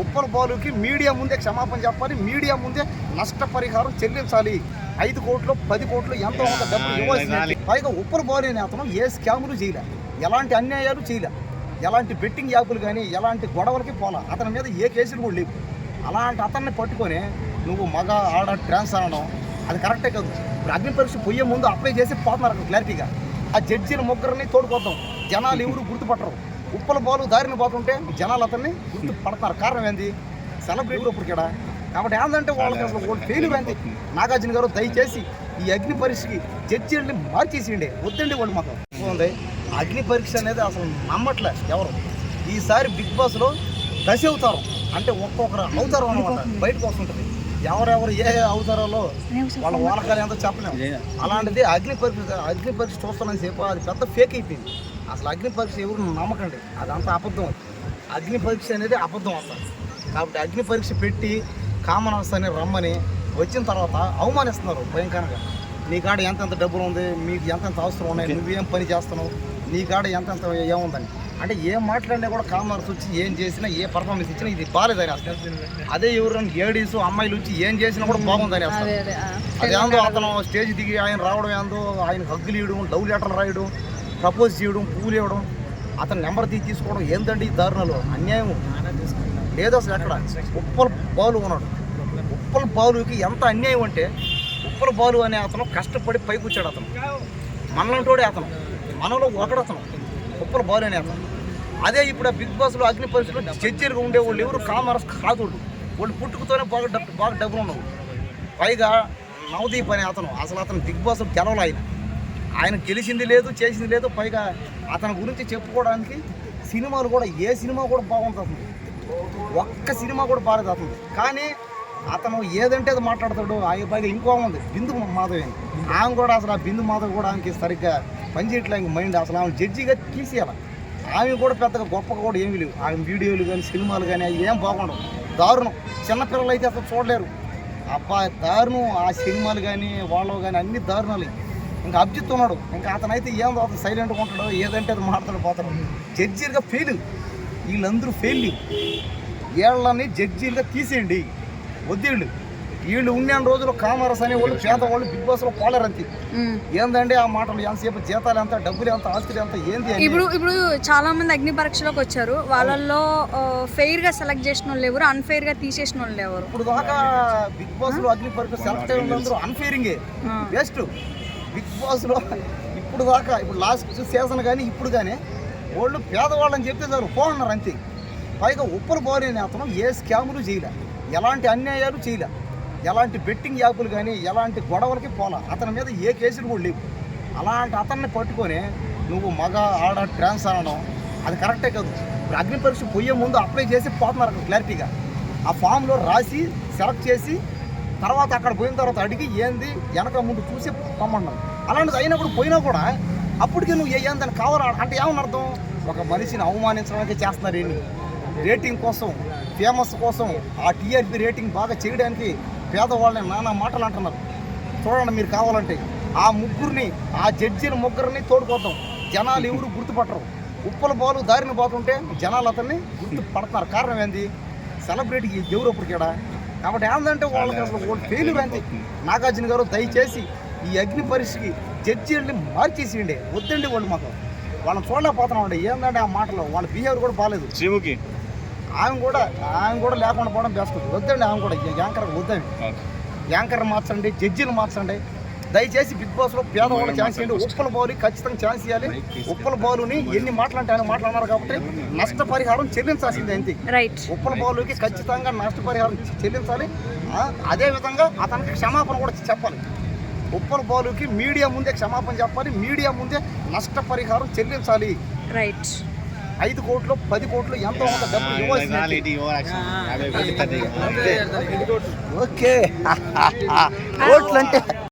ఉప్పల బాలుకి మీడియా ముందే క్షమాపణ చెప్పాలి, మీడియా ముందే నష్టపరిహారం చెల్లించాలి. 5 కోట్లు 10 కోట్లు ఎంతో కొంత డబ్బులు ఇవ్వాల్సింది. పైగా ఉప్పల బాలు అనే అతను ఏ స్కాములు చేయలే, ఎలాంటి అన్యాయాలు చేయలే, ఎలాంటి బెట్టింగ్ యాప్లు కానీ ఎలాంటి గొడవలకి పోలా, అతని మీద ఏ కేసులు కూడా లేవు. అలాంటి అతన్ని పట్టుకొని నువ్వు మగ ఆడ ట్రాన్స్ అనడం అది కరెక్టే కాదు. ఇప్పుడు అగ్ని పరీక్ష పోయే ముందు అప్లై చేసి పోతున్నారు అక్కడ క్లారిటీగా. ఆ జడ్జీల ముగ్గురిని తోడుకోద్దాం, జనాలు ఎవరు గుర్తుపట్టరు. ఉప్పల బాలు దారిని పోతుంటే జనాలు అతన్ని గుర్తుపడతారు. కారణం ఏంది? సెలబ్రిటీ ఇప్పుడు ఇక్కడ. కాబట్టి ఏంటంటే వాళ్ళకి అసలు ఫెయిల్ ఏంది? నాగార్జున గారు దయచేసి ఈ అగ్ని పరీక్షకి జడ్జీలని మార్చేసిండే వద్దండి. వాళ్ళు మాకు ఉంది అగ్ని పరీక్ష అనేది అసలు నమ్మట్లే ఎవరు. ఈసారి బిగ్ బాస్లో దశ అవతారం అంటే ఒక్కొక్కరు అవతారం అనమాట బయటకు వస్తుంటుంది. ఎవరెవరు ఏ అవతారాలో వాళ్ళ వాళ్ళకాలు ఎంతో చెప్పలేము. అలాంటిది అగ్ని పరీక్ష చూస్తున్నంత సేపు అది పెద్ద ఫేక్ అయిపోయింది. అసలు అగ్ని పరీక్ష ఎవరు నమ్మకండి, అదంతా అబద్ధం. అగ్ని పరీక్ష అనేది అబద్ధం అసలు. కాబట్టి అగ్ని పరీక్ష పెట్టి కామన్ అని రమ్మని వచ్చిన తర్వాత అవమానిస్తున్నారు భయంకరంగా. నీ కాడ ఎంతెంత డబ్బులు ఉంది, మీకు ఎంతెంత అవసరం ఉన్నాయి, నువ్వేం పని చేస్తున్నావు, నీ కాడ ఎంతెంత ఏముందని అంటే ఏం మాట్లాడినా కూడా కామనర్స్ వచ్చి ఏం చేసినా ఏ పర్ఫార్మెన్స్ ఇచ్చినా ఇది బాగాలేదని అసలు. అదే ఎవరైనా లేడీస్ అమ్మాయిలు వచ్చి ఏం చేసినా కూడా బాగుందని అసలు. అదేందో అతను స్టేజ్ దిగి ఆయన రావడం ఏందో, ఆయన హగ్గులు ఇవ్వడం, లవ్ లెటర్లు రాయడం, ప్రపోజ్ చేయడం, పువ్వులు ఇవ్వడం, అతను నెంబర్ తీసుకోవడం ఏంటంటే ఈ దారుణాలు అన్యాయం లేదు అసలు. ఎక్కడ ఉప్పల బాలు ఉన్నాడు, ఉప్పల బాలుకి ఎంత అన్యాయం అంటే ఉప్పల బాలు అనే అతను కష్టపడి పైకి వచ్చాడు. అతను మనలంటోడే, అతను మనలో ఒకడతను ఉప్పల బాలు అనే అతను. అదే ఇప్పుడు ఆ బిగ్ బాస్లో అగ్ని పరీక్షలో జడ్జీలుగా ఉండేవాళ్ళు ఎవరు కామర్స్ కాదు. వాళ్ళు పుట్టుకతోనే బాగా డబ్బులు ఉన్నావు. పైగా నవదీప్ అనే అతను అసలు అతను బిగ్ బాస్ గెలవలు. ఆయన గెలిచింది లేదు, చేసింది లేదు. పైగా అతని గురించి చెప్పుకోవడానికి సినిమాలు కూడా ఏ సినిమా కూడా బాగుంటుంది, ఒక్క సినిమా కూడా బాగాలేదు అతను. కానీ అతను ఏదంటే అది మాట్లాడతాడు. ఆయన పైగా ఇంకో ఉంది బిందు మాధవ్ అని, ఆమె కూడా అసలు ఆ బిందు మాధవ్ కూడా ఆమెకి సరిగ్గా పనిచేయట్లేదు మైండ్. అసలు ఆమె జడ్జిగా తీసేయాలి. ఆమె కూడా పెద్దగా గొప్పగా కూడా ఏమీ లేవు. ఆమె వీడియోలు కానీ సినిమాలు కానీ అవి ఏం బాగుండవు, దారుణం. చిన్నపిల్లలు అయితే అసలు చూడలేరు. అబ్బాయి దారుణం. ఆ సినిమాలు కానీ వాళ్ళు కానీ అన్ని దారుణాలు. ఇంకా అభిజిత్ ఉన్నాడు, ఇంకా అతనైతే ఏందో అతను సైలెంట్గా ఉంటాడు, ఏదంటే అది మాట్లాడు పోతాడు. జడ్జీలుగా ఫెయిల్, వీళ్ళందరూ ఫెయిల్. వీళ్ళని జడ్జీలుగా తీసేయండి, వద్దేళ్ళు. వీళ్ళు ఉన్న రోజులు కామర్స్ అనే వాళ్ళు పేదవాళ్ళు బిగ్ బాస్లో పోలేరు అంతే. ఏందండి ఆ మాటలు? ఎంతసేపు జీతాలు ఎంత, డబ్బులు ఎంత, ఆస్తులు ఎంత, ఏంది? ఇప్పుడు చాలా మంది అగ్ని పరీక్షలోకి వచ్చారు. వాళ్ళల్లో ఫెయిర్ గా సెలెక్ట్ చేసిన వాళ్ళు ఎవరు, అన్ఫెయిర్ గా తీసేసిన వాళ్ళు ఎవరు? ఇప్పుడు దాకా బిగ్ బాస్లో అగ్ని పరీక్ష సెలెక్ట్ అయిన వాళ్ళందరూ అన్ఫెయిరింగే, వేస్ట్. బిగ్ బాస్లో ఇప్పుడు దాకా, ఇప్పుడు లాస్ట్ సీజన్ కానీ ఇప్పుడు కానీ వాళ్ళు పేదవాళ్ళని చెప్తే చాలు పోతున్నారు అంతే. పైగా ఉప్పల బాలు అనే అతను ఏ స్కాములు చేయలే, ఎలాంటి అన్యాయాలు చేయలే, ఎలాంటి బెట్టింగ్ యాప్లు కానీ ఎలాంటి గొడవలకి పోలా, అతని మీద ఏ కేసులు కూడా లేవు. అలాంటి అతన్ని పట్టుకొని నువ్వు మగ ఆడ ట్రాన్స్ అనడం అది కరెక్టే కాదు. ఇప్పుడు అగ్ని పరీక్ష పోయే ముందు అప్లై చేసి పోతున్నారు అక్కడ క్లారిటీగా. ఆ ఫామ్లో రాసి సెలెక్ట్ చేసి తర్వాత అక్కడ పోయిన తర్వాత అడిగి ఏంది వెనక ముందు చూసి పొమ్మన్నాం. అలాంటిది అయినప్పుడు పోయినా కూడా అప్పటికే నువ్వు ఏందని కావాలి అంటే ఏమని అర్థం? ఒక మనిషిని అవమానించడానికి చేస్తున్నారు. ఏంటి రేటింగ్ కోసం, ఫేమస్ కోసం, ఆ టీఆర్పీ రేటింగ్ బాగా చేయడానికి పేదవాళ్ళని నానా మాటలు అంటున్నారు. చూడండి మీరు కావాలంటే ఆ ముగ్గురిని, ఆ జడ్జీల ముగ్గురిని తోడుకోద్దాం, జనాలు ఎవరు గుర్తుపట్టరు. ఉప్పల బాలు దారిని పోతుంటే జనాలు అతన్ని గుర్తుపడుతున్నారు. కారణం ఏంది? సెలబ్రిటీకి ఎవరు అప్పటికేడా. కాబట్టి ఏంటంటే వాళ్ళకి అసలు ఫెయిల్ ఏంది? నాగార్జున గారు దయచేసి ఈ అగ్ని పరీక్షకి జడ్జీలని మార్చేసిండే వద్దండి. వాళ్ళు మాకు వాళ్ళని చూడలేకపోతున్నామండి. ఏంటంటే ఆ మాటలు వాళ్ళ బిహేవియర్ కూడా బాగాలేదు. శ్రీముఖి ఆమె కూడా లేకుండా పోవడం బెస్ట్. వద్దండి ఆమె కూడా యాంకర్ వద్దండి. యాంకర్ మార్చండి, జడ్జీలు మార్చండి దయచేసి. బిగ్ బాస్లో పేదవాళ్ళు ఛాన్స్ ఇవ్వండి. ఉప్పల బాలు ఖచ్చితంగా ఛాన్స్ ఇవ్వాలి. ఉప్పల బాలుని ఎన్ని మాటలంటే ఆయన మాట్లాడినారు కాబట్టి నష్టపరిహారం చెల్లించాల్సిందే అంతే. ఉప్పల బాలుకి ఖచ్చితంగా నష్టపరిహారం చెల్లించాలి. అదేవిధంగా అతనికి క్షమాపణ కూడా చెప్పాలి. ఉప్పల బాలుకి మీడియా ముందే క్షమాపణ చెప్పాలి, మీడియా ముందే నష్టపరిహారం చెల్లించాలి. 5 కోట్లు 10 కోట్లు ఎంతో కొంత డబ్బులు ఇవ్వాల్సింది. ఓకే కోట్లు అంటే